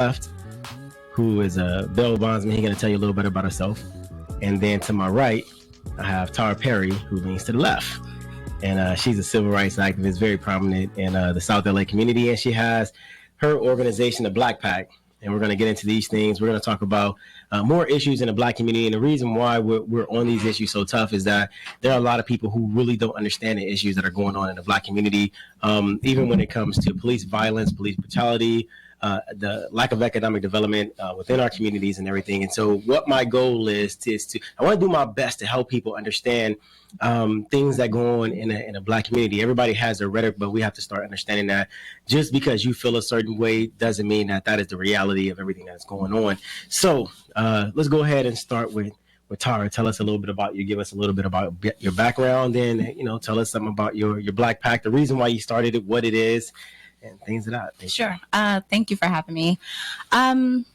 left, who is a bail bondsman. He's going to tell you a little bit about herself. And then to my right, I have Tara Perry, who leans to the left. And she's a civil rights activist, very prominent in the South LA community. And she has her organization, the Black Pact. And we're going to get into these things. We're going to talk about more issues in the Black community. And the reason why we're on these issues so tough is that there are a lot of people who really don't understand the issues that are going on in the Black community, even when it comes to police violence, police brutality, the lack of economic development within our communities and everything. And so what my goal is I want to do my best to help people understand things that go on in a Black community. Everybody has their rhetoric, but we have to start understanding that just because you feel a certain way doesn't mean that is the reality of everything that's going on. So let's go ahead and start with Tara. Tell us a little bit about you. Give us a little bit about your background, and tell us something about your Black Pact, the reason why you started it, what it is, and things of that. Sure. Thank you for having me.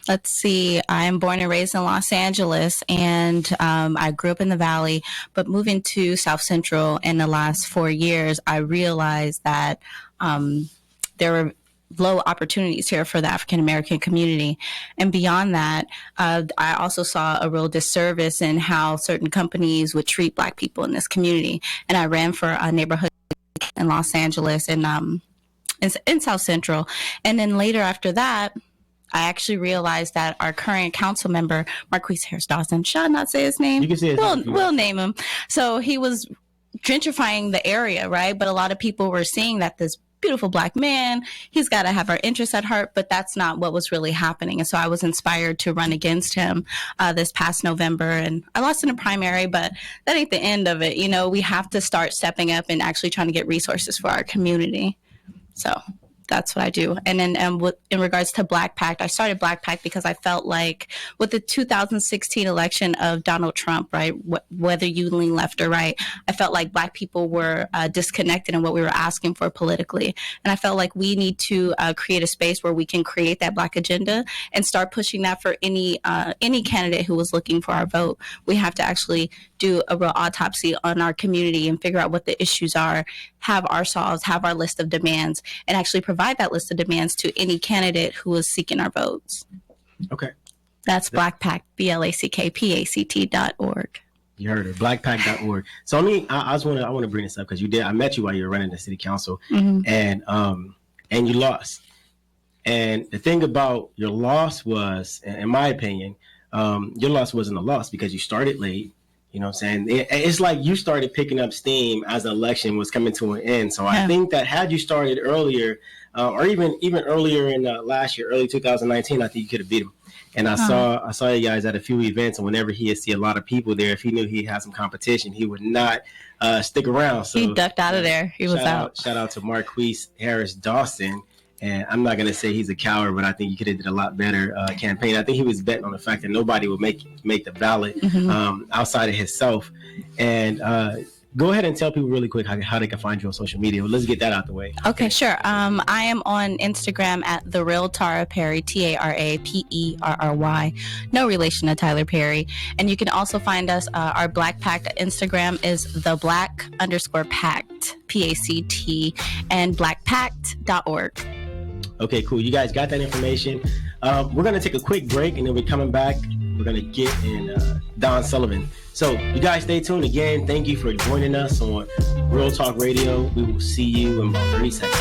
Let's see. I am born and raised in Los Angeles, and I grew up in the Valley, but moving to South Central in the last 4 years, I realized that there were low opportunities here for the African American community. And beyond that, I also saw a real disservice in how certain companies would treat Black people in this community. And I ran for a neighborhood in Los Angeles and in South Central. And then later after that, I actually realized that our current council member, Marquise Harris Dawson, should I not say his name? You can say his name. We'll name him. So he was gentrifying the area, right? But a lot of people were seeing that this beautiful Black man, he's got to have our interests at heart, but that's not what was really happening. And so I was inspired to run against him this past November, and I lost in a primary, but that ain't the end of it. We have to start stepping up and actually trying to get resources for our community. So that's what I do. And then in regards to Black Pact, I started Black Pact because I felt like with the 2016 election of Donald Trump, right, whether you lean left or right, I felt like Black people were disconnected in what we were asking for politically. And I felt like we need to create a space where we can create that Black agenda and start pushing that for any candidate who was looking for our vote. We have to actually do a real autopsy on our community and figure out what the issues are, have our solves, have our list of demands, and actually provide that list of demands to any candidate who is seeking our votes. Okay. That's Black Pact, BLACKPACT.org. You heard it, blackpact.org. So I want to bring this up because I met you while you were running the city council, and you lost. And the thing about your loss was, in my opinion, your loss wasn't a loss because you started late. You know what I'm saying? It's like you started picking up steam as the election was coming to an end. So I think that had you started earlier, or even earlier in last year, early 2019, I think you could have beat him. And I saw you guys at a few events, and whenever he would see a lot of people there, if he knew he had some competition, he would not stick around. So he ducked out of there. He was out. Shout out to Marquise Harris Dawson. And I'm not going to say he's a coward, but I think he could have did a lot better campaign. I think he was betting on the fact that nobody would make the ballot outside of himself. And go ahead and tell people really quick how they can find you on social media. Well, let's get that out the way. Okay, sure. I am on Instagram at The Real Tara Perry, TARAPERRY. No relation to Tyler Perry. And you can also find us, our Black Pact Instagram is the Black_Pact, PACT, and blackpact.org. Okay, cool. You guys got that information. We're going to take a quick break, and then we're coming back. We're going to get in Don Sullivan. So you guys stay tuned. Again, thank you for joining us on Real Talk Radio. We will see you in about 30 seconds.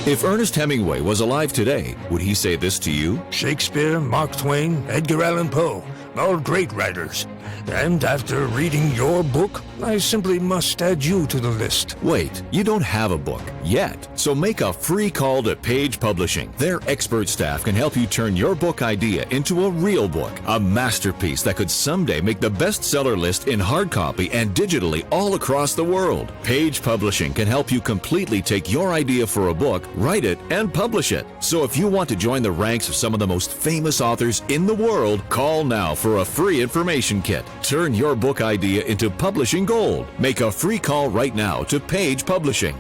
If Ernest Hemingway was alive today, would he say this to you? Shakespeare, Mark Twain, Edgar Allan Poe, all great writers. And after reading your book, I simply must add you to the list. Wait, you don't have a book yet. So make a free call to Page Publishing. Their expert staff can help you turn your book idea into a real book, a masterpiece that could someday make the bestseller list in hard copy and digitally all across the world. Page Publishing can help you completely take your idea for a book, write it, and publish it. So if you want to join the ranks of some of the most famous authors in the world, call now for a free information kit. Turn your book idea into publishing gold. Make a free call right now to Page Publishing.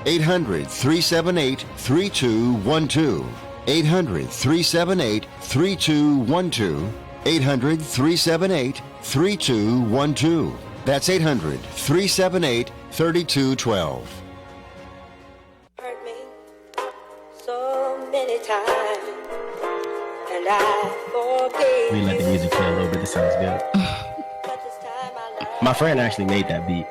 800-378-3212. 800-378-3212. 800-378-3212. That's 800-378-3212. Hurt me so many times, and I forgave. We let the music play a little bit. It sounds good. But this time I love My friend actually made that beat.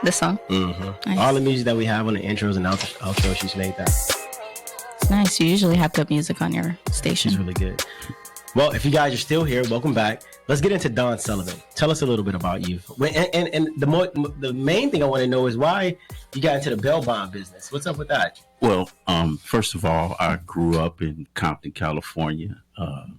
The song. Nice. All the music that we have on the intros and outros, she's made that. It's nice. You usually have good music on your station. She's really good. Well, if you guys are still here, welcome back. Let's get into Don Sullivan. Tell us a little bit about you. And the main thing I want to know is why you got into the bail bond business. What's up with that? Well, first of all, I grew up in Compton, California.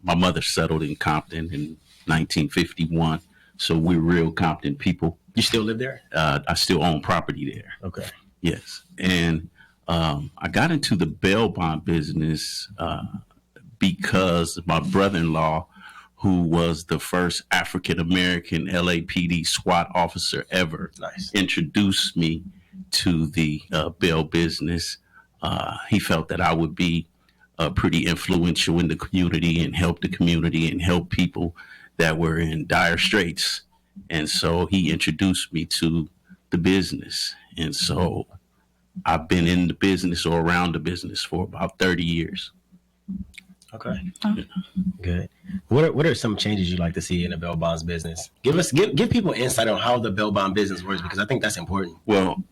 My mother settled in Compton in 1951, so we're real Compton people. You still live there? I still own property there. Okay. Yes, and I got into the bail bond business because my brother-in-law, who was the first African-American LAPD SWAT officer ever, introduced me to the bail business. He felt that I would be pretty influential in the community and help the community and help people that were in dire straits. And so he introduced me to the business. And so I've been in the business or around the business for about 30 years. Okay. Good. What are some changes you'd like to see in the bail bonds business? Give people insight on how the bail bond business works, because I think that's important. Well,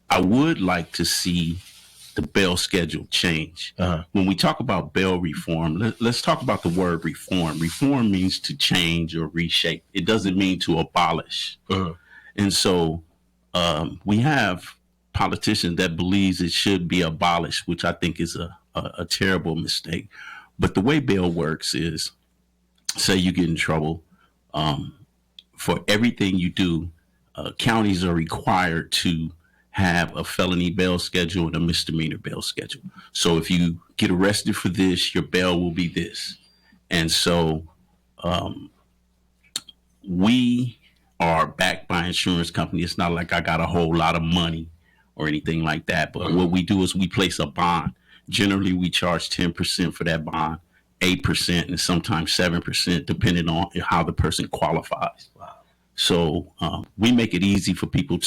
I would like to see the bail schedule change. When we talk about bail reform, let's talk about the word reform. Reform means to change or reshape. It doesn't mean to abolish. And so we have politicians that believes it should be abolished, which I think is a terrible mistake. But the way bail works is, say you get in trouble, for everything you do, counties are required to have a felony bail schedule and a misdemeanor bail schedule. So if you get arrested for this, your bail will be this. And so we are backed by insurance company. It's not like I got a whole lot of money or anything like that. But what we do is we place a bond. Generally, we charge 10% for that bond, 8%, and sometimes 7%, depending on how the person qualifies. Wow. So we make it easy for people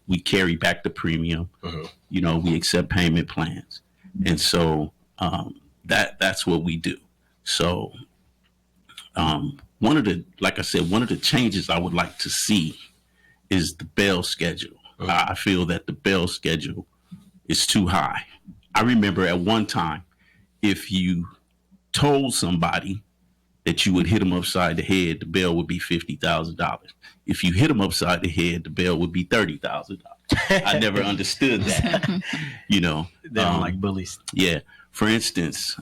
we carry back the premium. You know, we accept payment plans. And so that's what we do. So one of the changes I would like to see is the bail schedule. I feel that the bail schedule is too high. I remember at one time, if you told somebody that you would hit them upside the head, the bail would be $50,000. If you hit them upside the head, the bail would be $30,000. I never understood that. You know, they're like bullies. Yeah. For instance,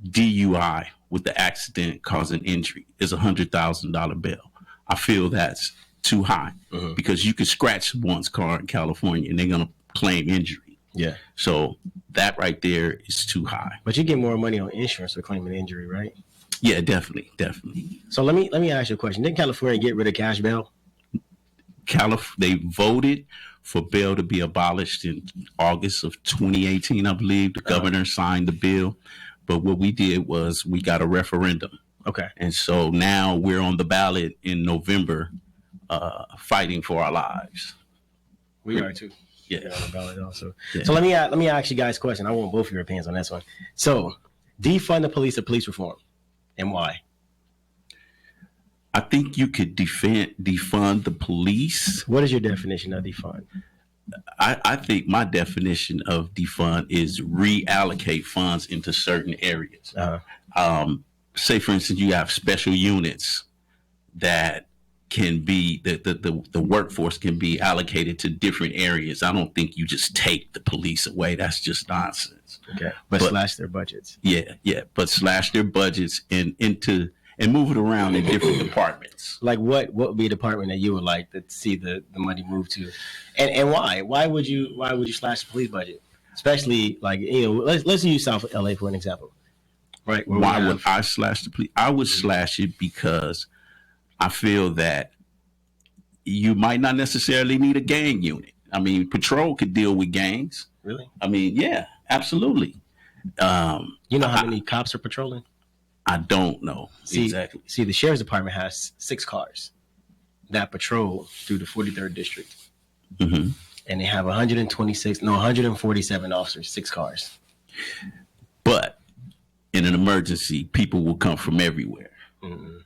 DUI with the accident causing injury is $100,000 bail. I feel that's too high because you could scratch one's car in California and they're going to claim injury. Yeah. So that right there is too high. But you get more money on insurance for claiming injury, right? Yeah, definitely. So let me ask you a question. Didn't California get rid of cash bail? They voted for bail to be abolished in August of 2018, I believe. The governor signed the bill. But what we did was we got a referendum. Okay. And so now we're on the ballot in November fighting for our lives. We are too. Yeah. On the ballot also. Yeah. So let me ask you guys a question. I want both of your opinions on this one. So defund the police or police reform, and why? I think you could defund the police. What is your definition of defund? I think my definition of defund is reallocate funds into certain areas. Say, for instance, you have special units that can be the workforce can be allocated to different areas. I don't think you just take the police away. That's just nonsense. Okay, but slash their budgets. Yeah, but slash their budgets and move it around in different departments. Like what would be a department that you would like to see the money move to, and why? Why would you slash the police budget? Especially like, you know, let's use South LA for an example. Right? Why would I slash the police? I would slash it because I feel that you might not necessarily need a gang unit. I mean, patrol could deal with gangs. Really? I mean, yeah, absolutely. You know how many cops are patrolling? I don't know exactly. See, the sheriff's department has 6 cars that patrol through the 43rd district. Mm-hmm. And they have 147 officers, 6 cars. But in an emergency, people will come from everywhere. Mm-hmm.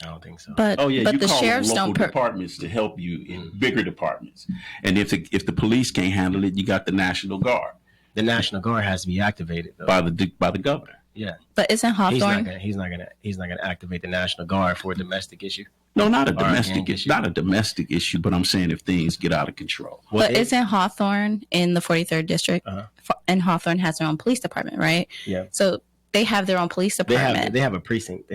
I don't think so. But you the call sheriffs local don't departments to help you in bigger departments. And if the police can't handle it, you got the National Guard. The National Guard has to be activated though. by the governor. Yeah. But isn't Hawthorne? He's not gonna activate the National Guard for a domestic issue. No, not a domestic issue. Not a domestic issue, but I'm saying if things get out of control. But isn't Hawthorne in the 43rd district? And Hawthorne has their own police department, right? Yeah. So they have their own police department. They have a precinct.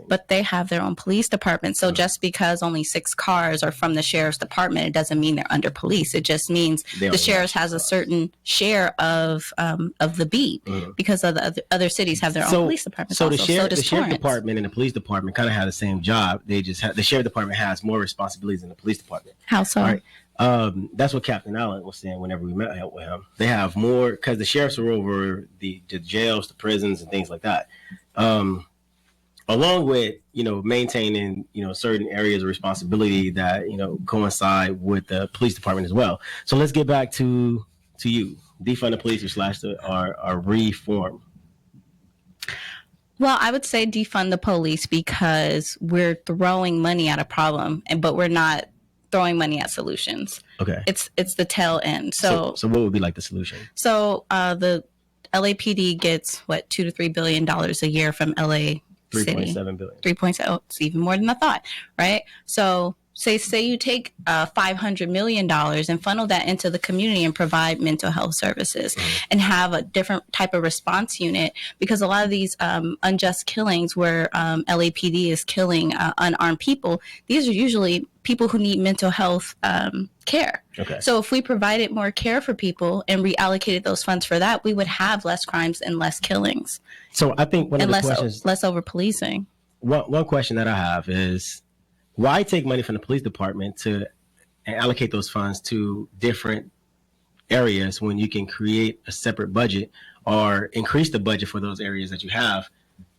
But they have their own police department. So just because only 6 cars are from the sheriff's department, it doesn't mean they're under police. It just means the sheriff has a certain share of the beat because of the other cities have their own police departments. So also. the sheriff department and the police department kind of have the same job. They just have, the sheriff department has more responsibilities than the police department. How so? All right. That's what Captain Allen was saying whenever we met with him. They have more because the sheriffs are over the jails, the prisons, and things like that. Along with maintaining certain areas of responsibility that coincide with the police department as well. So let's get back to you, defund the police or reform. Well, I would say defund the police because we're throwing money at a problem, but we're not throwing money at solutions. Okay. It's the tail end. So what would be like the solution? So the LAPD gets $2 to $3 billion a year from LA City. 3.7 billion. 3.7. It's even more than I thought, right? So say you take $500 million and funnel that into the community and provide mental health services and have a different type of response unit, because a lot of these unjust killings where LAPD is killing unarmed people, these are usually people who need mental health care. Okay. So if we provided more care for people and reallocated those funds for that, we would have less crimes and less killings. So I think one of the questions, less over policing. One question that I have is, why take money from the police department and allocate those funds to different areas when you can create a separate budget or increase the budget for those areas that you have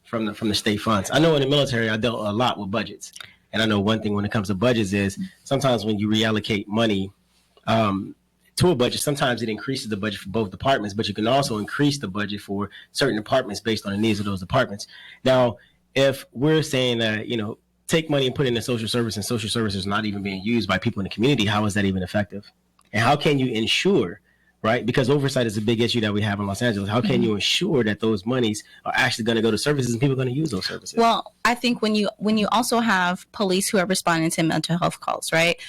from the state funds? I know in the military, I dealt a lot with budgets. And I know one thing when it comes to budgets is sometimes when you reallocate money to a budget, sometimes it increases the budget for both departments, but you can also increase the budget for certain departments based on the needs of those departments. Now, if we're saying that, take money and put it in the social service and social service is not even being used by people in the community, how is that even effective? And how can you ensure, right? Because oversight is a big issue that we have in Los Angeles. How can you ensure that those monies are actually going to go to services and people are going to use those services? Well, I think when you also have police who are responding to mental health calls, right?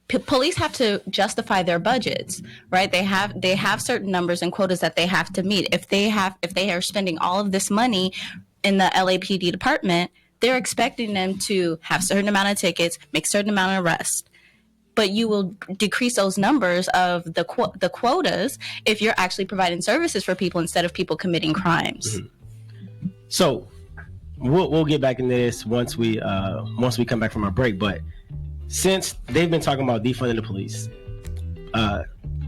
Police have to justify their budgets, right? They have certain numbers and quotas that they have to meet. If they are spending all of this money in the LAPD department, they're expecting them to have a certain amount of tickets, make a certain amount of arrests. But you will decrease those numbers of the quotas if you're actually providing services for people instead of people committing crimes. Mm-hmm. So we'll get back into this once we come back from our break. But since they've been talking about defunding the police,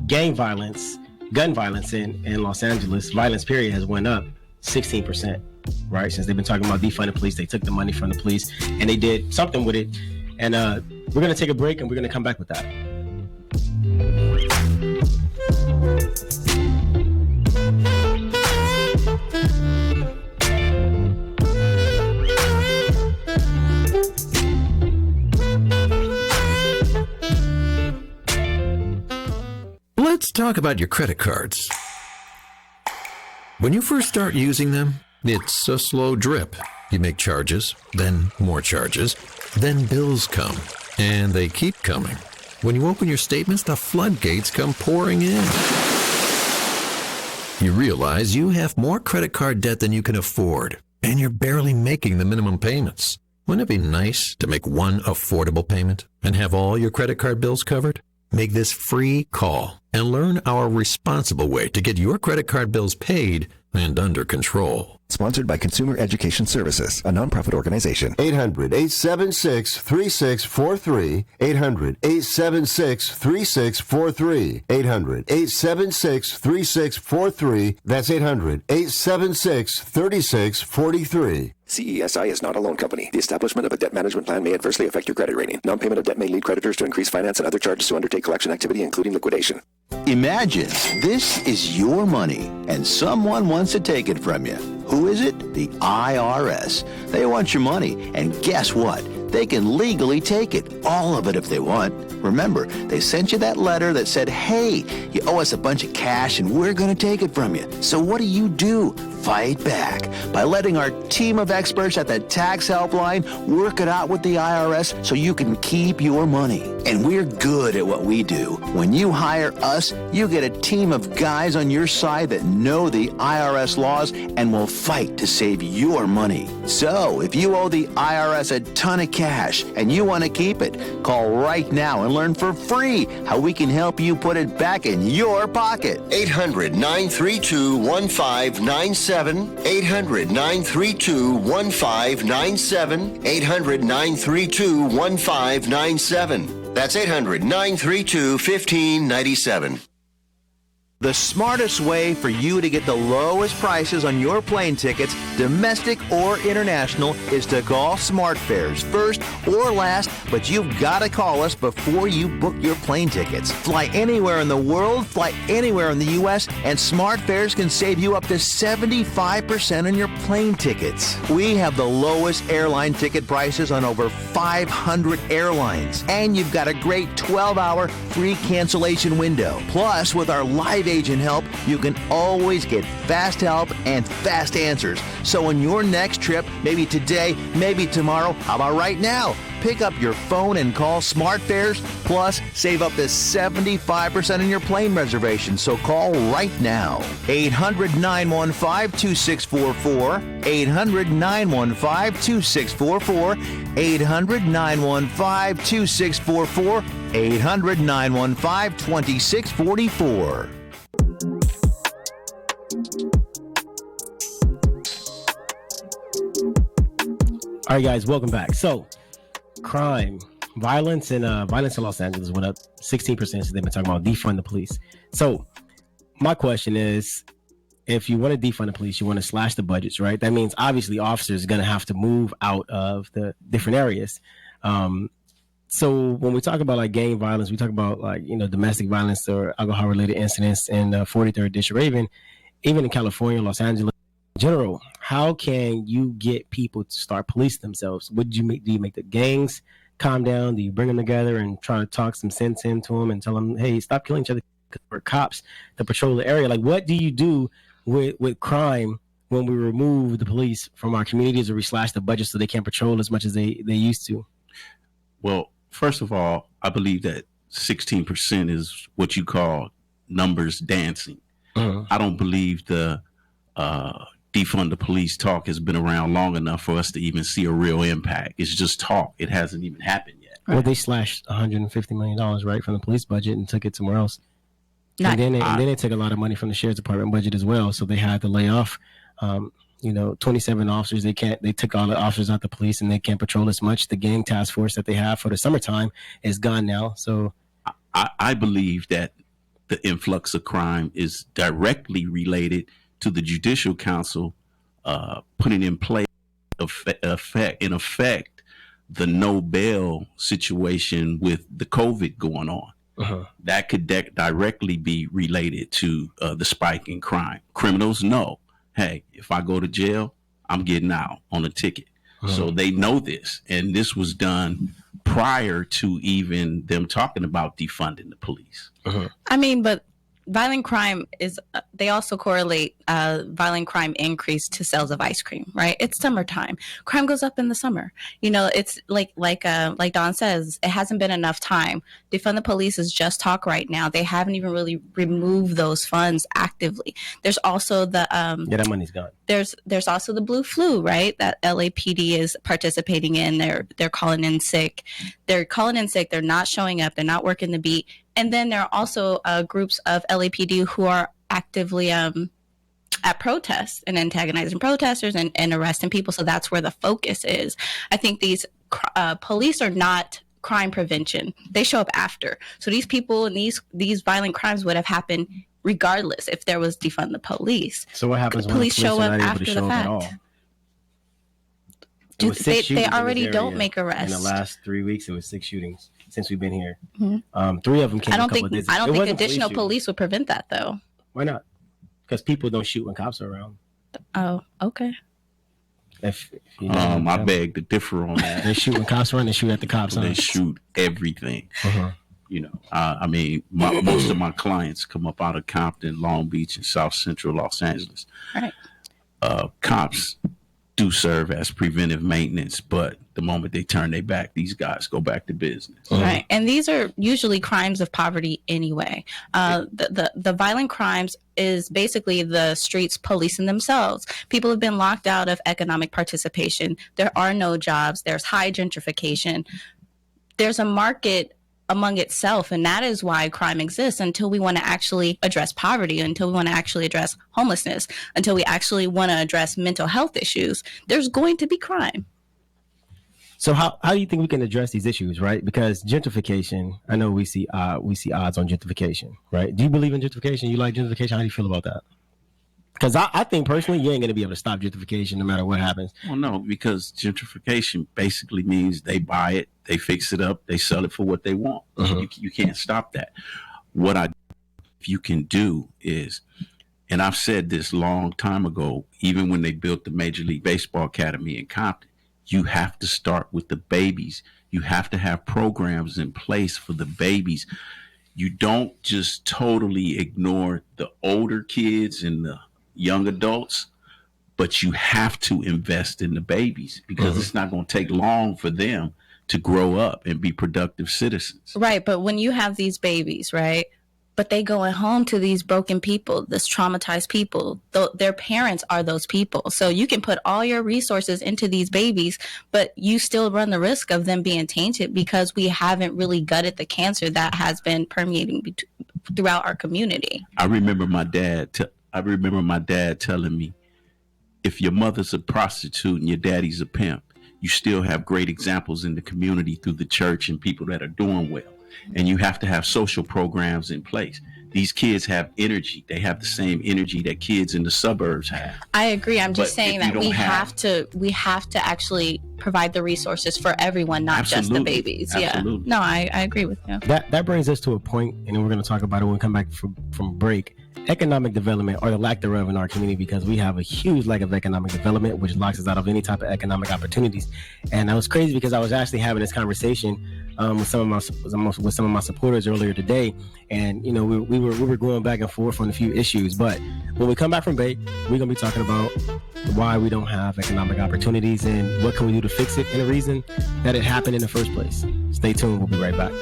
gang violence, gun violence in Los Angeles, violence period has went up 16%. Right, since they've been talking about defunding police, they took the money from the police and they did something with it. And we're going to take a break and we're going to come back with that. Let's talk about your credit cards. When you first start using them, it's a slow drip. You make charges, then more charges, then bills come, and they keep coming. When you open your statements, the floodgates come pouring in. You realize you have more credit card debt than you can afford, and you're barely making the minimum payments. Wouldn't it be nice to make one affordable payment and have all your credit card bills covered? Make this free call and learn our responsible way to get your credit card bills paid and under control. Sponsored by Consumer Education Services, a nonprofit organization. 800-876-3643. 800-876-3643. 800-876-3643. That's 800-876-3643. CESI is not a loan company. The establishment of a debt management plan may adversely affect your credit rating. Non-payment of debt may lead creditors to increase finance and other charges to undertake collection activity, including liquidation. Imagine this is your money and someone wants to take it from you. Who is it? The IRS. They want your money, and guess what? They can legally take it, all of it if they want. Remember, they sent you that letter that said, hey, you owe us a bunch of cash and we're going to take it from you. So what do? Fight back by letting our team of experts at the Tax Helpline work it out with the IRS so you can keep your money. And we're good at what we do. When you hire us, you get a team of guys on your side that know the IRS laws and will fight to save your money. So if you owe the IRS a ton of cash and you want to keep it, call right now and learn for free how we can help you put it back in your pocket. 800-932-1597. 800-932-1597. 800-932-1597. That's 800-932-1597. The smartest way for you to get the lowest prices on your plane tickets, domestic or international, is to call SmartFares first or last, but you've got to call us before you book your plane tickets. Fly anywhere in the world, fly anywhere in the U.S., and SmartFares can save you up to 75% on your plane tickets. We have the lowest airline ticket prices on over 500 airlines, and you've got a great 12-hour free cancellation window. Plus, with our live agent help, you can always get fast help and fast answers. So on your next trip, maybe today, maybe tomorrow, how about right now? Pick up your phone and call SmartFares, plus save up to 75% on your plane reservation. So call right now. 800-915-2644. 800-915-2644. 800-915-2644. 800-915-2644. All right, guys, welcome back. So, crime, violence in Los Angeles went up 16% since they've been talking about defund the police. So, my question is, if you want to defund the police, you want to slash the budgets, right? That means obviously officers are going to have to move out of the different areas. So when we talk about like gang violence, we talk about like, domestic violence or alcohol related incidents in 43rd district, or even in California, Los Angeles in general. How can you get people to start policing themselves? What do you make? Do you make the gangs calm down? Do you bring them together and try to talk some sense into them and tell them, hey, stop killing each other? Because we're cops to patrol the area. Like, what do you do with crime when we remove the police from our communities, or we slash the budget so they can't patrol as much as they used to? Well, first of all, I believe that 16% is what you call numbers dancing. I don't believe the defund the police talk has been around long enough for us to even see a real impact. It's just talk. It hasn't even happened yet. Well, they slashed $150 million, right, from the police budget and took it somewhere else. And then they took a lot of money from the sheriff's department budget as well. So they had to lay off, 27 officers. They took all the officers out the police and they can't patrol as much. The gang task force that they have for the summertime is gone now. So I believe that the influx of crime is directly related to the Judicial Council putting in place, in effect, the no bail situation with the COVID going on. That could directly be related to the spike in crime. Criminals know, hey, if I go to jail, I'm getting out on a ticket. So they know this. And this was done prior to even them talking about defunding the police. I mean, but violent crime is, they also correlate violent crime increase to sales of ice cream, right? It's summertime. Crime goes up in the summer. It's like Don says, it hasn't been enough time. Defund the police is just talk right now. They haven't even really removed those funds actively. There's also the that money's gone. There's also the blue flu, right? That LAPD is participating in. They're calling in sick. They're not showing up. They're not working the beat. And then there are also groups of LAPD who are actively at protests and antagonizing protesters and arresting people. So that's where the focus is. I think these police are not crime prevention. They show up after. So these people and these violent crimes would have happened regardless if there was defund the police. So what happens when police show are up not able after to the show up at fact? all? They already don't make arrests. In the last 3 weeks, it was 6 shootings since we've been here. 3 of them came. I don't think additional police would prevent that, though. Why not? Because people don't shoot when cops are around. Oh, okay. If I beg to differ on that. They shoot when cops are around. They shoot at the cops. They shoot everything. Uh-huh. You know, I mean, most of my clients come up out of Compton, Long Beach, and South Central Los Angeles. Right. Cops do serve as preventive maintenance, but the moment they turn their back, these guys go back to business. Right. And these are usually crimes of poverty anyway. The violent crimes is basically the streets policing themselves. People have been locked out of economic participation. There are no jobs. There's high gentrification. There's a market among itself, and that is why crime exists until we want to actually address poverty, until we want to actually address homelessness, until we actually want to address mental health issues. There's going to be crime. So how do you think we can address these issues, right? Because gentrification, I know we see odds on gentrification, right? Do you believe in gentrification? You like gentrification? How do you feel about that? Because I think personally, you ain't going to be able to stop gentrification no matter what happens. Well, no, because gentrification basically means they buy it, they fix it up, they sell it for what they want. You can't stop that. What you can do is, and I've said this long time ago, even when they built the Major League Baseball Academy in Compton, you have to start with the babies. You have to have programs in place for the babies. You don't just totally ignore the older kids and the young adults, but you have to invest in the babies because it's not going to take long for them to grow up and be productive citizens. Right. But when you have these babies, right, but they going home to these broken people, this traumatized people, their parents are those people. So you can put all your resources into these babies, but you still run the risk of them being tainted because we haven't really gutted the cancer that has been permeating throughout our community. I remember my dad telling me, if your mother's a prostitute and your daddy's a pimp, you still have great examples in the community through the church and people that are doing well. And you have to have social programs in place. These kids have energy. They have the same energy that kids in the suburbs have. I agree. I'm just saying that we have to actually provide the resources for everyone, not just the babies. Absolutely. Yeah. No, I agree with you. That brings us to a point, and then we're going to talk about it when we come back from break. Economic development, or the lack thereof, in our community, because we have a huge lack of economic development, which locks us out of any type of economic opportunities. And that was crazy because I was actually having this conversation with some of my supporters earlier today, and you know we were going back and forth on a few issues. But when we come back from break, we're gonna be talking about why we don't have economic opportunities and what can we do to fix it, and the reason that it happened in the first place. Stay tuned. We'll be right back.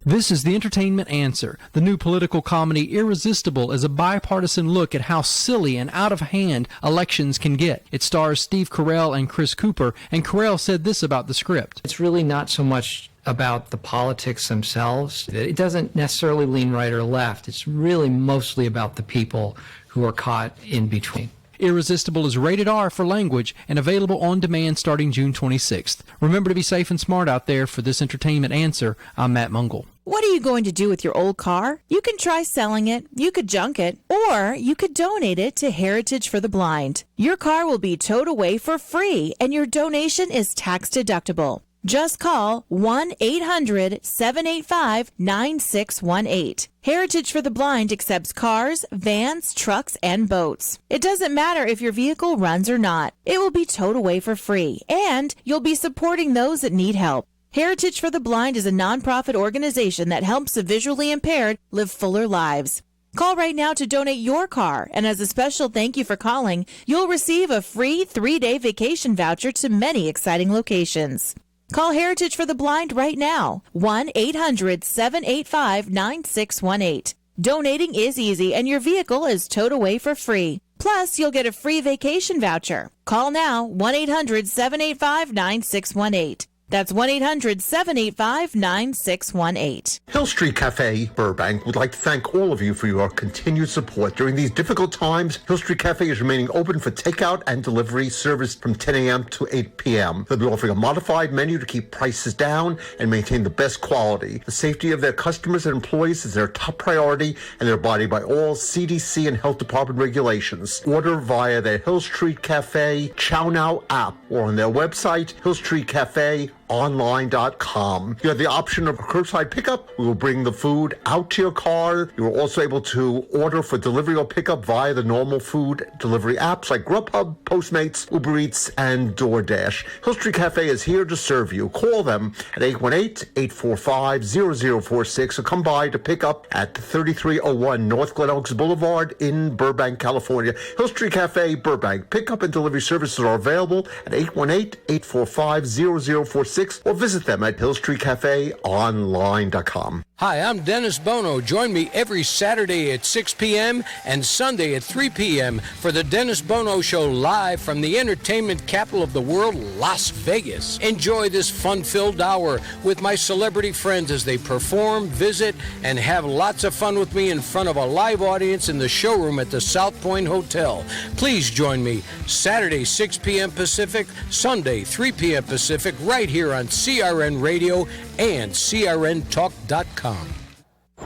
This is The Entertainment Answer. The new political comedy Irresistible is a bipartisan look at how silly and out of hand elections can get. It stars Steve Carell and Chris Cooper, and Carell said this about the script. It's really not so much about the politics themselves. It doesn't necessarily lean right or left. It's really mostly about the people who are caught in between. Irresistible is rated R for language and available on demand starting June 26th. Remember to be safe and smart out there. For This Entertainment Answer, I'm Matt Mungle. What are you going to do with your old car? You can try selling it, you could junk it, or you could donate it to Heritage for the Blind. Your car will be towed away for free, and your donation is tax deductible. Just call 1-800-785-9618. Heritage for the Blind accepts cars, vans, trucks, and boats. It doesn't matter if your vehicle runs or not. It will be towed away for free, and you'll be supporting those that need help. Heritage for the Blind is a nonprofit organization that helps the visually impaired live fuller lives. Call right now to donate your car, and as a special thank you for calling, you'll receive a free 3-day vacation voucher to many exciting locations. Call Heritage for the Blind right now, 1-800-785-9618. Donating is easy, and your vehicle is towed away for free. Plus, you'll get a free vacation voucher. Call now, 1-800-785-9618. That's 1-800-785-9618. Hill Street Cafe, Burbank, would like to thank all of you for your continued support. During these difficult times, Hill Street Cafe is remaining open for takeout and delivery service from 10 a.m. to 8 p.m. They'll be offering a modified menu to keep prices down and maintain the best quality. The safety of their customers and employees is their top priority, and they're abiding by all CDC and Health Department regulations. Order via their Hill Street Cafe Chow Now app or on their website, hillstreetcafeonline.com. You have the option of curbside pickup. We will bring the food out to your car. You are also able to order for delivery or pickup via the normal food delivery apps like Grubhub, Postmates, Uber Eats, and DoorDash. Hill Street Cafe is here to serve you. Call them at 818-845-0046 or come by to pick up at 3301 North Glen Oaks Boulevard in Burbank, California. Hill Street Cafe, Burbank. Pickup and delivery services are available at 818-845-0046 or visit them at hillstreetcafeonline.com. Hi, I'm Dennis Bono. Join me every Saturday at 6 p.m. and Sunday at 3 p.m. for the Dennis Bono Show live from the entertainment capital of the world, Las Vegas. Enjoy this fun-filled hour with my celebrity friends as they perform, visit, and have lots of fun with me in front of a live audience in the showroom at the South Point Hotel. Please join me Saturday, 6 p.m. Pacific, Sunday, 3 p.m. Pacific, right here on CRN Radio and crntalk.com.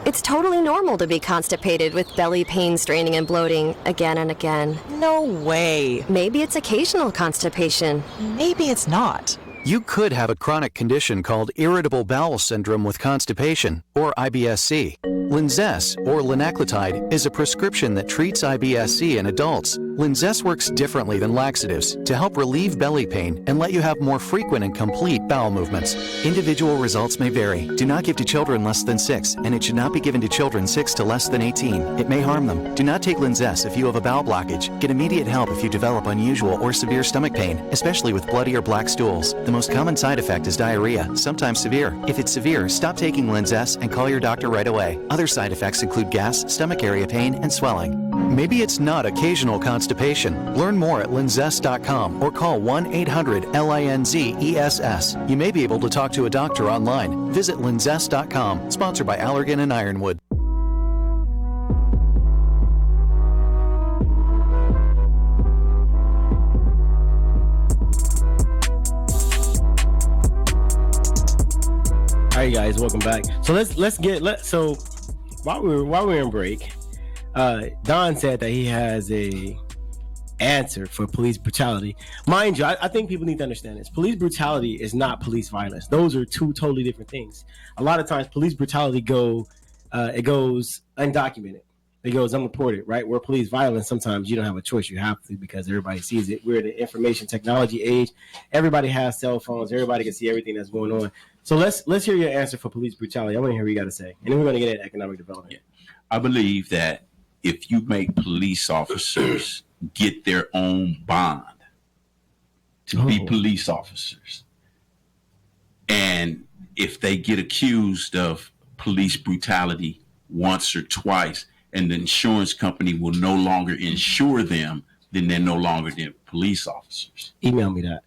It's totally normal to be constipated with belly pain, straining, and bloating again and again. No way. Maybe it's occasional constipation. Maybe it's not. You could have a chronic condition called irritable bowel syndrome with constipation, or IBS-C. Linzess, or linaclotide, is a prescription that treats IBS-C in adults. Linzess works differently than laxatives to help relieve belly pain and let you have more frequent and complete bowel movements. Individual results may vary. Do not give to children less than 6, and it should not be given to children 6 to less than 18. It may harm them. Do not take Linzess if you have a bowel blockage. Get immediate help if you develop unusual or severe stomach pain, especially with bloody or black stools. The most common side effect is diarrhea, sometimes severe. If it's severe, stop taking Linzess and call your doctor right away. Other side effects include gas, stomach area pain, and swelling. Maybe it's not occasional constipation. Learn more at linzess.com or call 1-800-LINZESS. You may be able to talk to a doctor online. Visit linzess.com, sponsored by Allergan and Ironwood. All right, guys, welcome back. So so while we're in break, Don said that he has a answer for police brutality. Mind you, I think people need to understand this. Police brutality is not police violence. Those are two totally different things. A lot of times, police brutality goes undocumented. It goes unreported, right? Where police violence, sometimes you don't have a choice. You have to because everybody sees it. We're in the information technology age. Everybody has cell phones. Everybody can see everything that's going on. So let's hear your answer for police brutality. I want to hear what you got to say. And then we're going to get into economic development. I believe that if you make police officers get their own bond to be police officers, and if they get accused of police brutality once or twice, and the insurance company will no longer insure them, then they're no longer the police officers. Email me that.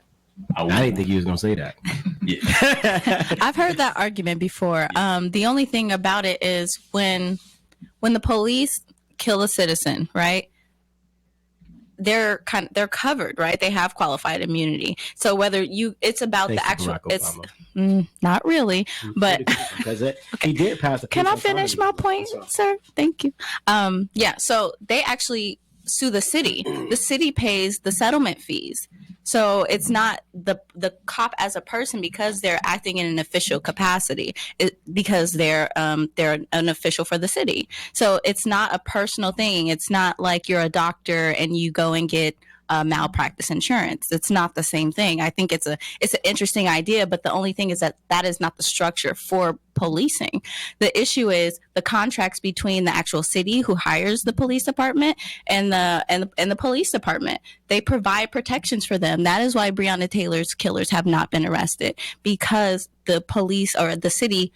I didn't think you was going to say that. Yeah. I've heard that argument before. The only thing about it is when the police kill a citizen, right? They're covered, right? They have qualified immunity. So whether it's about the actual, it's not really, but he did pass. Can I finish my point, sir? Thank you. Yeah. So they actually sue the city. The city pays the settlement fees. So it's not the cop as a person because they're acting in an official capacity, because they're an official for the city. So it's not a personal thing. It's not like you're a doctor and you go and get malpractice insurance. It's not the same thing. I think it's an interesting idea, but the only thing is that is not the structure for policing. The issue is the contracts between the actual city who hires the police department and the police department. They provide protections for them. That is why Breonna Taylor's killers have not been arrested, because the police or the city,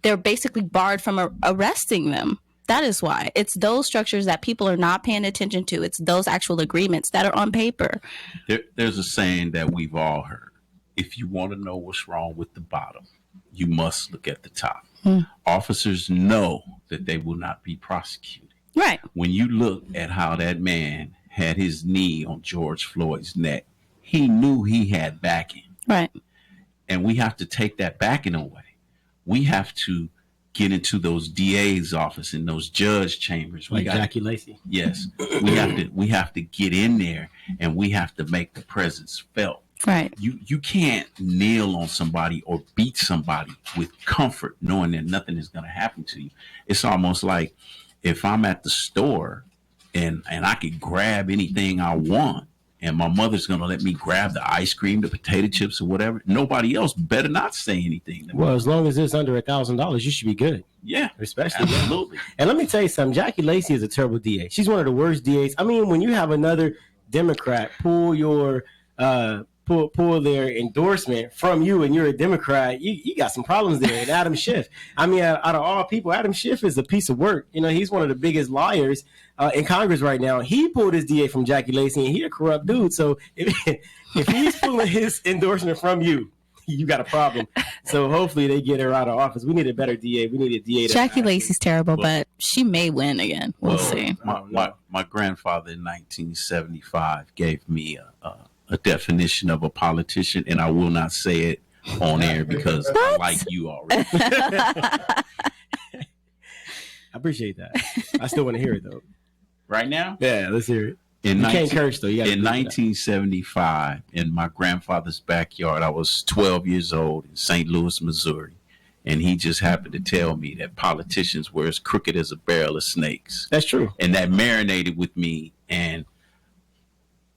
they're basically barred from arresting them. That is why. It's those structures that people are not paying attention to. It's those actual agreements that are on paper. There's a saying that we've all heard. if you want to know what's wrong with the bottom, you must look at the top. Mm. Officers know that they will not be prosecuted. Right. When you look at how that man had his knee on George Floyd's neck, he knew he had backing. Right. And we have to take that backing away. We have to get into those DA's office and those judge chambers. Like Jackie Lacey. Yes. we have to get in there, and we have to make the presence felt. Right. You can't kneel on somebody or beat somebody with comfort, knowing that nothing is going to happen to you. It's almost like if I'm at the store and I could grab anything I want, and my mother's going to let me grab the ice cream, the potato chips, or whatever, nobody else better not say anything to me. Well, as long as it's under $1,000, you should be good. Yeah, especially. Absolutely. And let me tell you something. Jackie Lacey is a terrible DA. She's one of the worst DAs. I mean, when you have another Democrat pull your pull their endorsement from you and you're a Democrat, you got some problems there. And Adam Schiff, I mean, out of all people, Adam Schiff is a piece of work. You know, he's one of the biggest liars in Congress right now. He pulled his DA from Jackie Lacey, and he a corrupt dude. So if he's pulling his endorsement from you, you got a problem. So hopefully they get her out of office. We need a better DA. We need a DA. Jackie Lacey's terrible, but she may win again. We'll see. My grandfather in 1975 gave me a definition of a politician, and I will not say it on air because I like you already. I appreciate that. I still want to hear it though. Right now? Yeah, let's hear it. You can't curse though. In 1975, in my grandfather's backyard, I was 12 years old in St. Louis, Missouri, and he just happened to tell me that politicians were as crooked as a barrel of snakes. That's true. And that marinated with me, and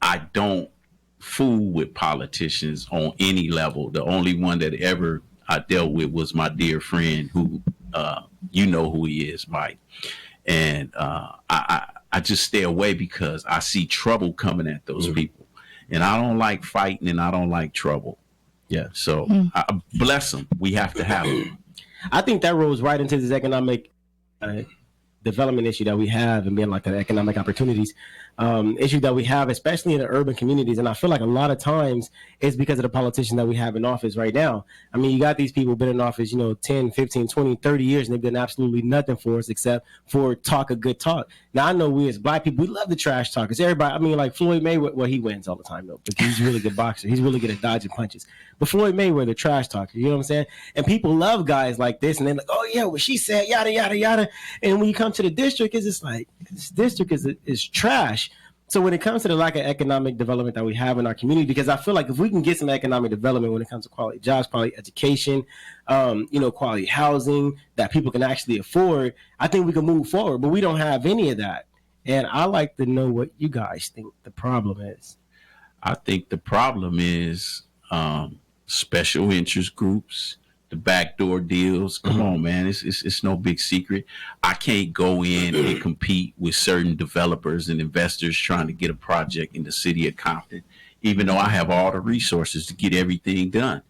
I don't fool with politicians on any level. The only one that ever I dealt with was my dear friend who, you know who he is, Mike. And I just stay away because I see trouble coming at those people. And I don't like fighting, and I don't like trouble. Yeah. So I bless them. We have to have them. I think that rolls right into this economic development issue that we have, and being like the economic opportunities issue that we have, especially in the urban communities. And I feel like a lot of times it's because of the politicians that we have in office right now. I mean, you got these people been in office, 10, 15, 20, 30 years, and they've done absolutely nothing for us except for talk a good talk. Now, I know we as black people, we love the trash talkers. Everybody, I mean, like Floyd Mayweather, well, he wins all the time, though, because he's a really good boxer. He's really good at dodging punches. But Floyd Mayweather, trash talker, you know what I'm saying? And people love guys like this, and they're like, oh, yeah, well, she said, yada, yada, yada. And when you come to the district, it's just like, this district is trash. So when it comes to the lack of economic development that we have in our community, because I feel like if we can get some economic development when it comes to quality jobs, quality education, quality housing that people can actually afford, I think we can move forward. But we don't have any of that. And I like to know what you guys think the problem is. I think the problem is special interest groups, the backdoor deals. Come on, man. It's no big secret. I can't go in and compete with certain developers and investors trying to get a project in the city of Compton, even though I have all the resources to get everything done.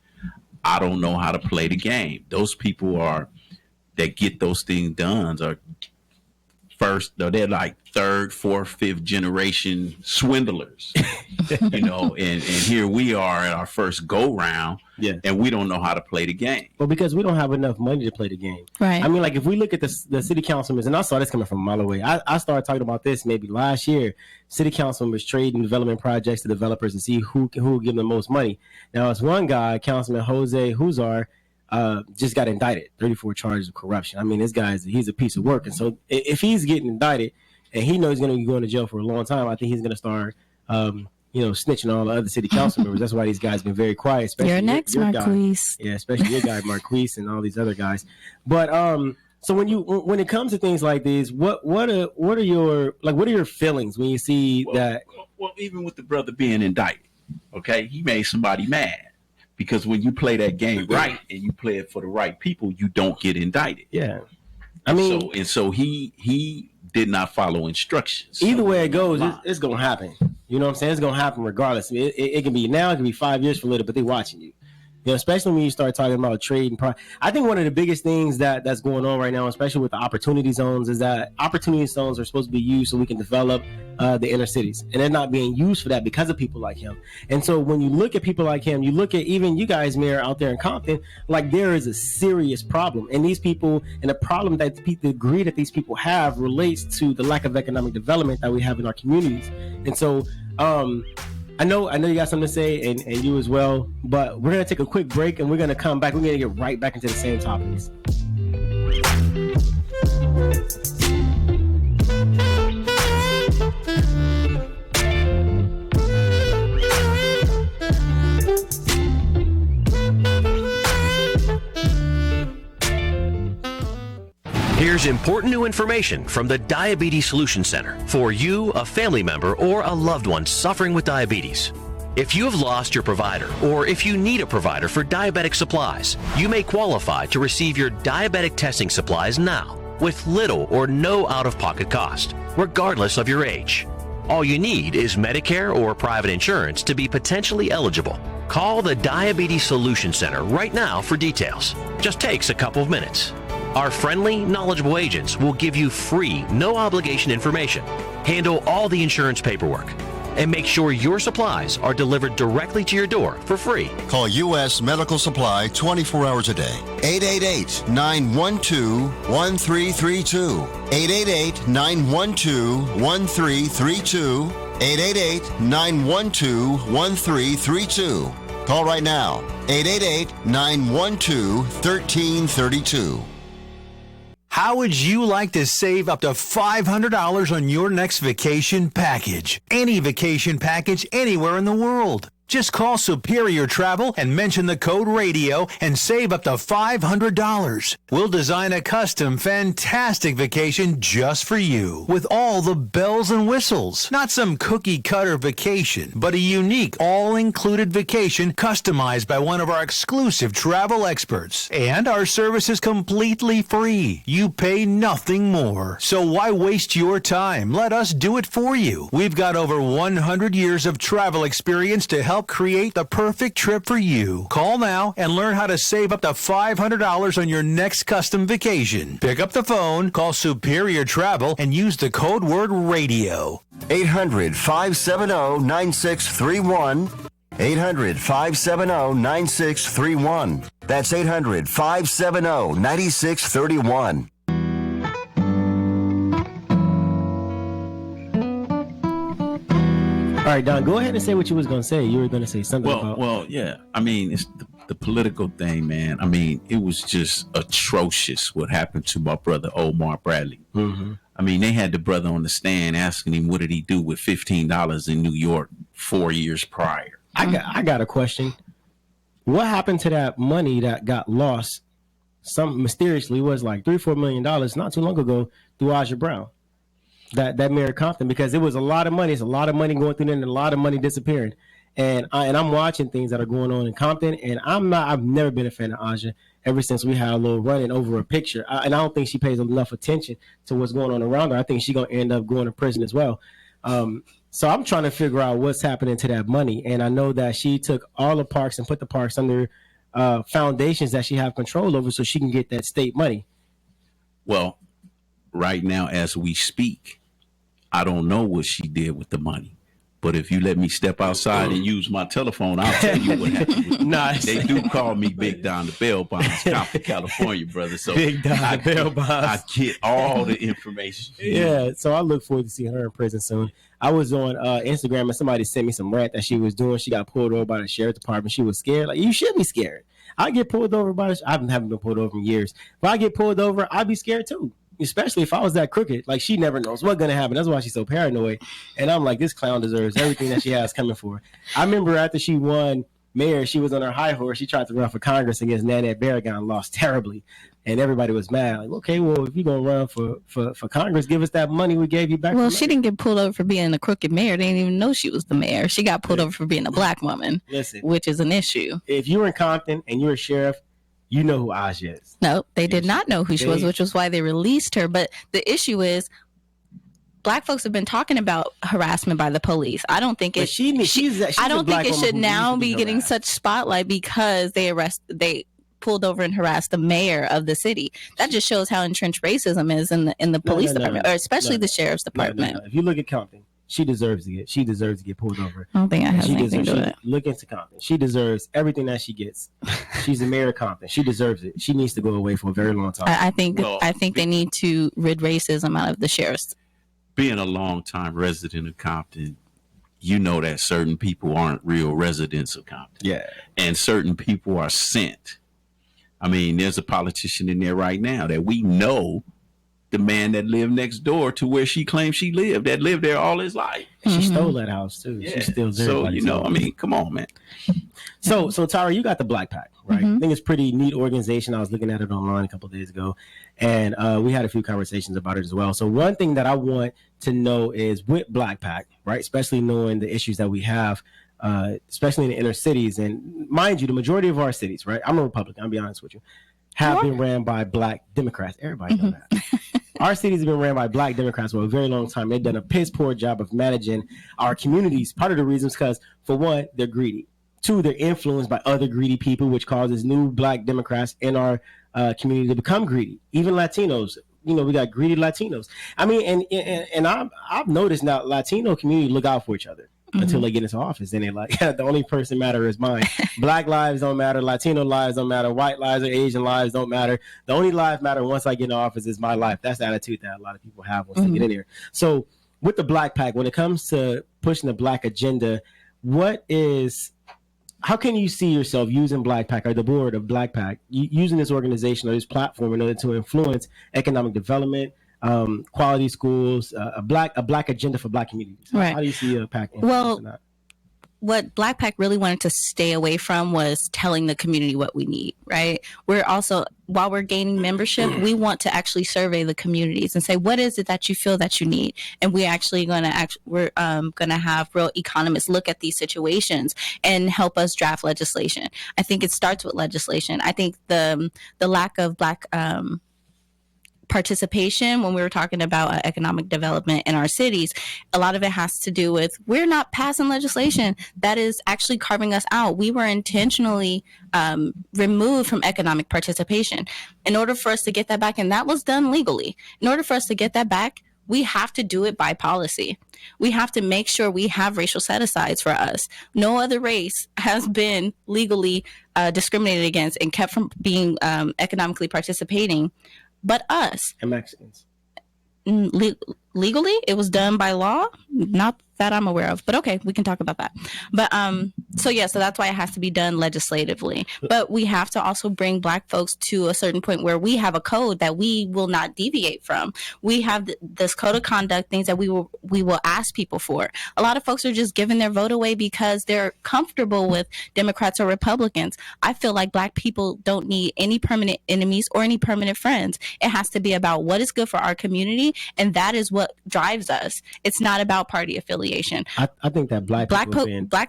I don't know how to play the game. Those people that get those things done are they're like third, fourth, fifth generation swindlers, and here we are at our first go round, and we don't know how to play the game. Well, because we don't have enough money to play the game. Right. I mean, like if we look at the city councilmen, and I saw this coming from a mile away. I started talking about this maybe last year. City councilmen was trading development projects to developers to see who will give them the most money. Now, it's one guy, Councilman Jose Huzar, just got indicted, 34 charges of corruption. I mean, this guy he's a piece of work. And so if he's getting indicted and he knows he's going to be going to jail for a long time, I think he's going to start, snitching on all the other city council members. That's why these guys have been very quiet. Especially You're next, your Marquise. Yeah, especially your guy, Marquise, and all these other guys. But so when it comes to things like these, what are your feelings when you see that? Well, even with the brother being indicted, okay, he made somebody mad. Because when you play that game right and you play it for the right people, you don't get indicted. Yeah, I mean, so he did not follow instructions. Either way it goes, it's gonna happen. You know what I'm saying? It's gonna happen regardless. It can be now, it can be 5 years from later, but they're watching you. You know, especially when you start talking about trade and I think one of the biggest things that's going on right now, especially with the opportunity zones, is that opportunity zones are supposed to be used so we can develop the inner cities, and they're not being used for that because of people like him. And so when you look at people like him, you look at even you guys, Mayor, out there in Compton, like there is a serious problem, and these people, and the problem that the degree that these people have relates to the lack of economic development that we have in our communities. And so I know you got something to say, and you as well, but we're going to take a quick break, and we're going to come back. We're going to get right back into the same topics. Here's important new information from the Diabetes Solution Center for you, a family member, or a loved one suffering with diabetes. If you have lost your provider, or if you need a provider for diabetic supplies, you may qualify to receive your diabetic testing supplies now with little or no out-of-pocket cost, regardless of your age. All you need is Medicare or private insurance to be potentially eligible. Call the Diabetes Solution Center right now for details. Just takes a couple of minutes. Our friendly, knowledgeable agents will give you free, no-obligation information, handle all the insurance paperwork, and make sure your supplies are delivered directly to your door for free. Call U.S. Medical Supply 24 hours a day. 888-912-1332. 888-912-1332. 888-912-1332. Call right now. 888-912-1332. How would you like to save up to $500 on your next vacation package? Any vacation package anywhere in the world. Just call Superior Travel and mention the code RADIO and save up to $500. We'll design a custom, fantastic vacation just for you with all the bells and whistles. Not some cookie-cutter vacation, but a unique, all-included vacation customized by one of our exclusive travel experts. And our service is completely free. You pay nothing more. So why waste your time? Let us do it for you. We've got over 100 years of travel experience to help create the perfect trip for you. Call now and learn how to save up to $500 on your next custom vacation. Pick up the phone, call Superior Travel, and use the code word RADIO. 800-570-9631. 800-570-9631. That's 800-570-9631. All right, Don, go ahead and say what you was going to say. You were going to say something about... Well, yeah. I mean, it's the political thing, man. I mean, it was just atrocious what happened to my brother, Omar Bradley. Mm-hmm. I mean, they had the brother on the stand asking him, what did he do with $15 in New York 4 years prior? I got a question. What happened to that money that got lost? Some mysteriously was like $3-4 million not too long ago through Aja Brown. That Mayor Compton, because it was a lot of money. It's a lot of money going through there and a lot of money disappearing. And I'm watching things that are going on in Compton, and I've never been a fan of Aja ever since we had a little run-in over a picture. And I don't think she pays enough attention to what's going on around her. I think she's going to end up going to prison as well. So I'm trying to figure out what's happening to that money. And I know that she took all the parks and put the parks under foundations that she have control over so she can get that state money. Well, right now, as we speak, I don't know what she did with the money. But if you let me step outside and use my telephone, I'll tell you what happened with Nice. They do call me Big Don the Bail Bonds, Compton, California, brother. So Big Don the Bail Bonds. I get all the information. Yeah, so I look forward to seeing her in prison soon. I was on Instagram and somebody sent me some rant that she was doing. She got pulled over by the sheriff's department. She was scared. Like, you should be scared. I get pulled over by I haven't been pulled over in years. If I get pulled over, I'd be scared too. Especially if I was that crooked. Like, she never knows what's going to happen. That's why she's so paranoid. And I'm like, this clown deserves everything that she has coming for her. I remember after she won mayor, she was on her high horse. She tried to run for Congress against Nanette Barragan, lost terribly. And everybody was mad. Like, okay, well, if you're going to run for Congress, give us that money we gave you back. Well, she didn't get pulled over for being a crooked mayor. They didn't even know she was the mayor. She got pulled over for being a black woman, which is an issue. If you're in Compton and you're a sheriff, you know who Aja is. No, they did not know who she was, which was why they released her. But the issue is Black folks have been talking about harassment by the police. I don't think it. I don't think it should now be getting such spotlight because they pulled over and harassed the mayor of the city. That just shows how entrenched racism is in the police department, or especially the sheriff's department. If you look at Compton, she deserves to get pulled over. I don't think I have anything to do with it. Look into Compton. She deserves everything that she gets. She's the mayor of Compton. She deserves it. She needs to go away for a very long time. I think they need to rid racism out of the sheriffs. Being a longtime resident of Compton, you know that certain people aren't real residents of Compton. Yeah. And certain people are sent. I mean, there's a politician in there right now that we know, the man that lived next door to where she claims she lived, that lived there all his life. She stole that house too. Yeah. She still there. So, I mean, come on, man. So Tara, you got the Black Pact, right? I think it's a pretty neat organization. I was looking at it online a couple of days ago, and we had a few conversations about it as well. So one thing that I want to know is with Black Pact, right? Especially knowing the issues that we have, especially in the inner cities. And mind you, the majority of our cities, right? I'm a Republican, I'll be honest with you, have been ran by Black Democrats. Everybody know that. Our cities have been ran by Black Democrats for a very long time. They've done a piss poor job of managing our communities. Part of the reasons because, for one, they're greedy. Two, they're influenced by other greedy people, which causes new Black Democrats in our community to become greedy. Even Latinos, we got greedy Latinos. I mean, and I've noticed now Latino community look out for each other until they get into office. Then they're like, the only person matter is mine. Black lives don't matter. Latino lives don't matter. White lives or Asian lives don't matter. The only life matter once I get in office is my life. That's the attitude that a lot of people have once they get in here. So with the Black Pact, when it comes to pushing the Black agenda, how can you see yourself using Black Pact or the board of Black Pact, using this organization or this platform in order to influence economic development, quality schools, a black agenda for Black communities? Right. How do you see a Pact? Well, what Black Pact really wanted to stay away from was telling the community what we need, right? We're also, while we're gaining membership, we want to actually survey the communities and say, what is it that you feel that you need? And we're actually going to have real economists look at these situations and help us draft legislation. I think it starts with legislation. I think the lack of Black participation when we were talking about economic development in our cities, a lot of it has to do with we're not passing legislation that is actually carving us out. We were intentionally removed from economic participation in order for us to get that back, and that was done legally. In order for us to get that back, we have to do it by policy. We have to make sure we have racial set-asides for us. No other race has been legally discriminated against and kept from being economically participating but us. And Mexicans. Legally, it was done by law. Not that I'm aware of, but okay, we can talk about that. But so that's why it has to be done legislatively. But we have to also bring Black folks to a certain point where we have a code that we will not deviate from. We have this code of conduct, things that we will ask people for. A lot of folks are just giving their vote away because they're comfortable with Democrats or Republicans. I feel like Black people don't need any permanent enemies or any permanent friends. It has to be about what is good for our community, and that is what drives us. It's not about party affiliation. I think that Black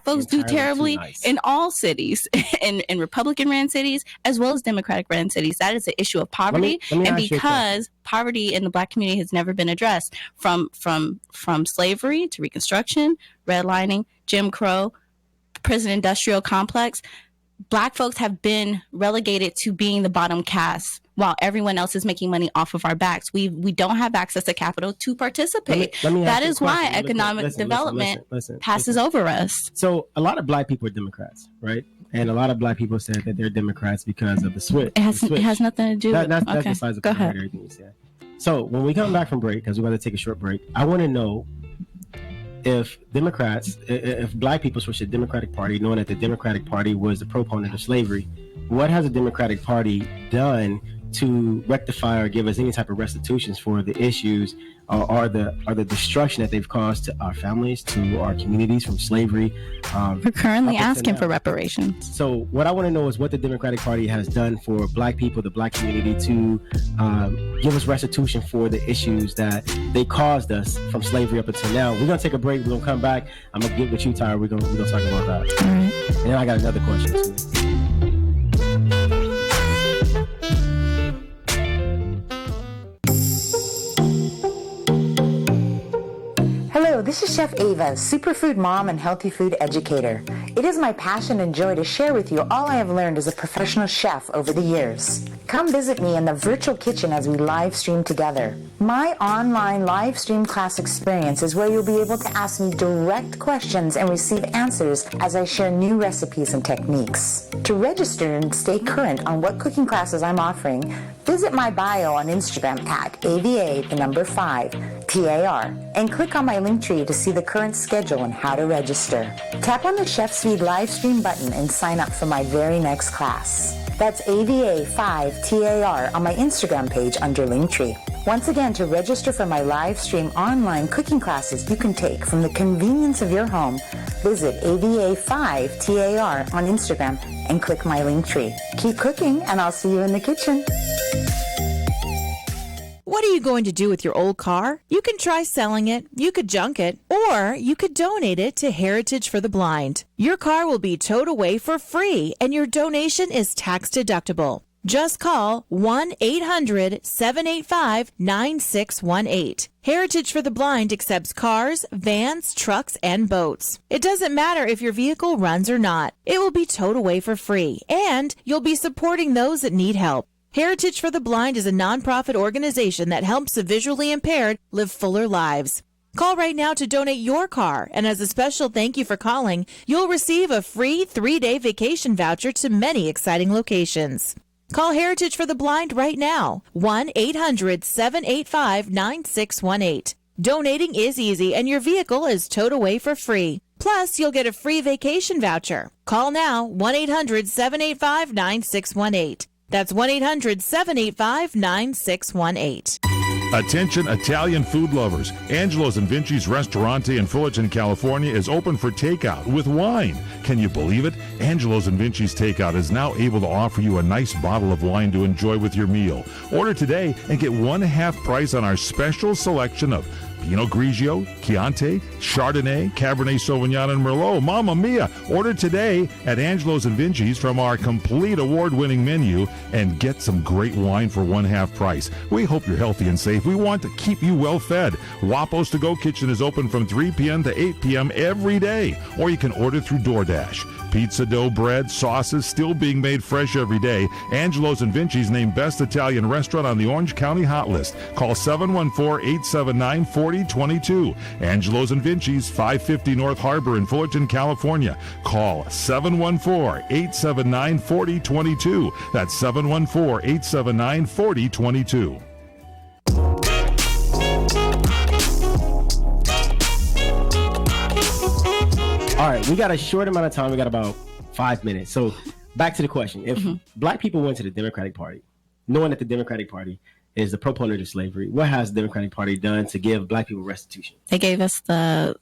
folks do terribly in all cities, in Republican-ran cities as well as Democratic-ran cities. That is an issue of poverty, and because poverty in the Black community has never been addressed, from slavery to Reconstruction, redlining, Jim Crow, prison industrial complex, Black folks have been relegated to being the bottom caste while everyone else is making money off of our backs. We don't have access to capital to participate. That is why economic development passes over us. So a lot of Black people are Democrats, right? And a lot of Black people said that they're Democrats because of the switch. It has nothing to do with that's besides the point. Everything you said. So when we come back from break, because we're going to take a short break, I want to know if Black people switch to the Democratic Party, knowing that the Democratic Party was the proponent of slavery, what has the Democratic Party done to rectify or give us any type of restitutions for the issues or the destruction that they've caused to our families, to our communities from slavery? We're currently asking for reparations. So what I want to know is what the Democratic Party has done for Black people, the Black community, to give us restitution for the issues that they caused us from slavery up until now. We're going to take a break. We're going to come back. I'm going to get with you, Tyra. We're going to talk about that. All right. And then I got another question too. this is Chef Ava, superfood mom and healthy food educator. It is my passion and joy to share with you all I have learned as a professional chef over the years. Come visit me in the virtual kitchen as we live stream together. My online live stream class experience is where you'll be able to ask me direct questions and receive answers as I share new recipes and techniques. To register and stay current on what cooking classes I'm offering, visit my bio on Instagram at AVA5TAR and click on my link tree to see the current schedule and how to register. Tap on the Chef's Feed live stream button and sign up for my very next class. That's AVA5TAR on my Instagram page under Linktree. Once again, to register for my live stream online cooking classes you can take from the convenience of your home, visit AVA5TAR on Instagram and click my Linktree. Keep cooking and I'll see you in the kitchen. What are you going to do with your old car? You can try selling it, you could junk it, or you could donate it to Heritage for the Blind. Your car will be towed away for free and your donation is tax deductible. Just call 1-800-785-9618. Heritage for the Blind accepts cars, vans, trucks, and boats. It doesn't matter if your vehicle runs or not. It will be towed away for free, and you'll be supporting those that need help. Heritage for the Blind is a nonprofit organization that helps the visually impaired live fuller lives. Call right now to donate your car, and as a special thank you for calling, you'll receive a free 3-day vacation voucher to many exciting locations. Call Heritage for the Blind right now, 1-800-785-9618. Donating is easy, and your vehicle is towed away for free. Plus, you'll get a free vacation voucher. Call now, 1-800-785-9618. That's 1-800-785-9618. Attention Italian food lovers. Angelo's and Vinci's Ristorante in Fullerton, California is open for takeout with wine. Can you believe it? Angelo's and Vinci's Takeout is now able to offer you a nice bottle of wine to enjoy with your meal. Order today and get 1/2 price on our special selection of Pinot Grigio, Chianti, Chardonnay, Cabernet Sauvignon, and Merlot. Mamma mia! Order today at Angelo's and Vinci's from our complete award-winning menu and get some great wine for 1/2 price. We hope you're healthy and safe. We want to keep you well fed. Wapo's To Go Kitchen is open from 3 p.m. to 8 p.m. every day, or you can order through DoorDash. Pizza dough, bread, sauces still being made fresh every day. Angelo's and Vinci's named Best Italian Restaurant on the Orange County Hot List. Call 714-879-4022. Angelo's and Vinci's, 550 North Harbor in Fullerton, California. Call 714-879-4022. That's 714-879-4022. All right, we got a short amount of time. We got about 5 minutes. So back to the question. If black people went to the Democratic Party, knowing that the Democratic Party is the proponent of slavery, what has the Democratic Party done to give black people restitution? They gave us the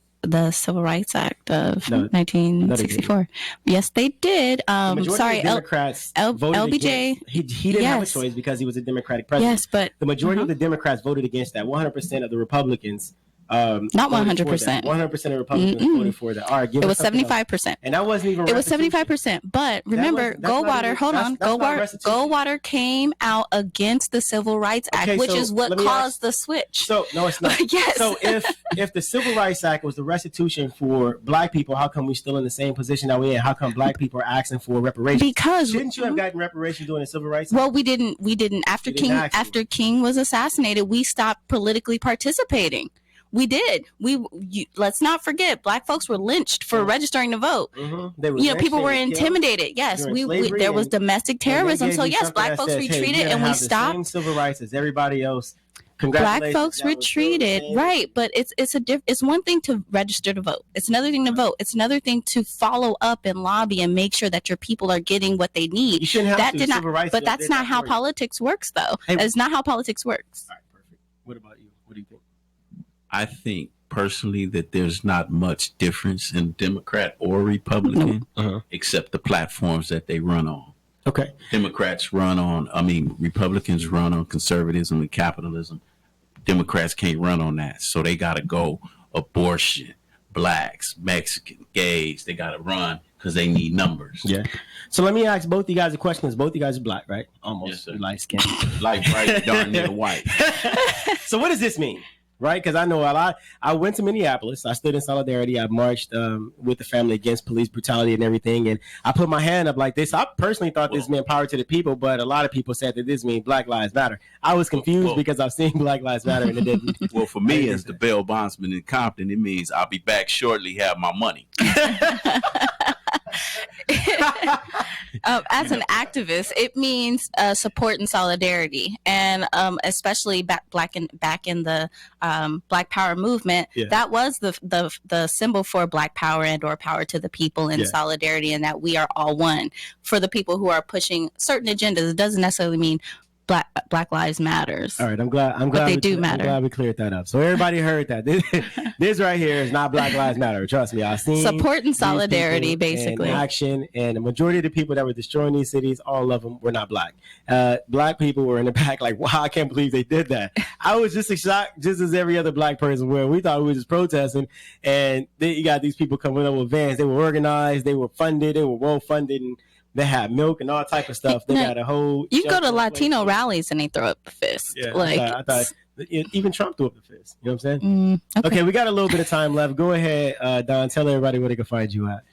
Civil Rights Act of 1964. Yes, they did. Sorry, Democrats LBJ. He didn't have a choice because he was a Democratic president. Yes, but the majority of the Democrats voted against that. 100% of the Republicans. Not 100%. 100% of Republicans voted for that. All right, it was 75%, and that wasn't even. It was 75%. But remember, Goldwater. Goldwater came out against the Civil Rights Act, which is what caused the switch. So no, it's not. Yes. So if the Civil Rights Act was the restitution for black people, how come we still in the same position that we're in? How come black people are asking for reparations? Because shouldn't you have gotten reparations during the Civil Rights Act? Well, we didn't. After King was assassinated, we stopped politically participating. We did. Let's not forget, black folks were lynched for registering to vote. People were intimidated. Yes, there was domestic terrorism. So yes, black folks retreated, and we stopped. Same civil rights as everybody else. Black folks retreated, right? But it's one thing to register to vote. It's another thing to vote. It's another thing to follow up and lobby and make sure that your people are getting what they need. You shouldn't have to. But that's not how politics works, though. That's not how politics works. All right, perfect. What about you? What do you think? I think personally that there's not much difference in Democrat or Republican, except the platforms that they run on. Okay. Republicans run on conservatism and capitalism. Democrats can't run on that. So they got to go abortion, blacks, Mexican, gays. They got to run because they need numbers. Yeah. So let me ask both you guys a question, because both you guys are black, right? Almost. Yes, sir. Light skin. Like right darn near white. So what does this mean? right? Because I know a lot. I went to Minneapolis. I stood in solidarity. I marched with the family against police brutality and everything. And I put my hand up like this. I personally thought this meant power to the people, but a lot of people said that this means Black Lives Matter. I was confused because I've seen Black Lives Matter and it didn't. Well, for me as the bail bondsman in Compton, it means I'll be back shortly, have my money. As an activist, it means support and solidarity, and especially back in the Black Power movement. Yeah. That was the symbol for Black Power and/or power to the people in solidarity, and that we are all one. For the people who are pushing certain agendas, it doesn't necessarily mean Black Lives Matters. All right, I'm glad they do matter. I'm glad we cleared that up. So everybody heard that. This right here is not Black Lives Matter. Trust me, I've seen support and solidarity, basically, in action. And the majority of the people that were destroying these cities, all of them were not Black. Black people were in the back, like, wow, I can't believe they did that. I was just shocked, just as every other Black person were. We thought we were just protesting, and you got these people coming up with vans. They were organized, they were funded, they were well funded, and they had milk and all type of stuff. They got a whole. You go to Latino rallies and they throw up the fist. Yeah, I thought even Trump threw up the fist. You know what I'm saying? Okay, we got a little bit of time left. Go ahead, Don. Tell everybody where they can find you at.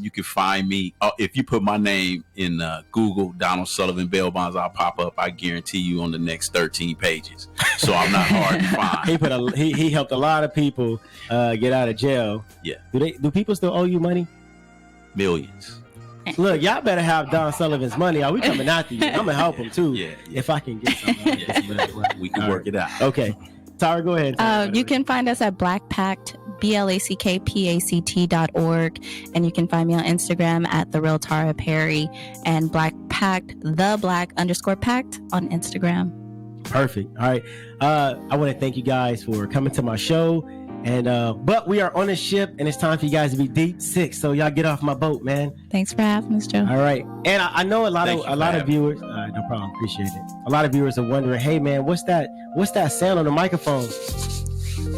You can find me if you put my name in Google, Donald Sullivan Bail Bonds. I'll pop up. I guarantee you on the next 13 pages. So I'm not hard to find. He helped a lot of people get out of jail. Yeah. Do people still owe you money? Millions. Look, y'all better have Don Sullivan's money. Are we coming after you? I'm gonna help him too. Yeah. If I can get something. We can work it out. Okay. Tara, go ahead. You can find us at Black Pact, BLACKPACT.org, and you can find me on Instagram at The Real Tara Perry, and Black Pact, the Black_Pact on Instagram. Perfect. All right. I want to thank you guys for coming to my show. And but we are on a ship, and it's time for you guys to be deep six. So y'all get off my boat, man. Thanks for having us, Joe. All right, and I know a lot of viewers. No problem, appreciate it. A lot of viewers are wondering, hey man, what's that sound on the microphone?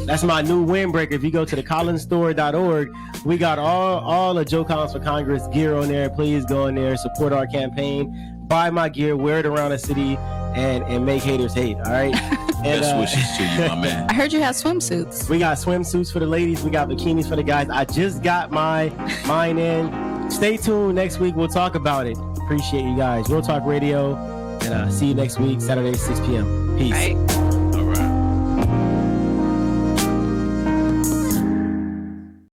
That's my new windbreaker. If you go to the collinsstore.org, we got all the Joe Collins for Congress gear on there. Please go in there, support our campaign, buy my gear, wear it around the city, and make haters hate. All right. Best wishes to you, my man. I heard you have swimsuits. We got swimsuits for the ladies. We got bikinis for the guys. I just got mine in. Stay tuned. Next week, we'll talk about it. Appreciate you guys. Real Talk Radio. And see you next week, Saturday, 6 p.m. Peace.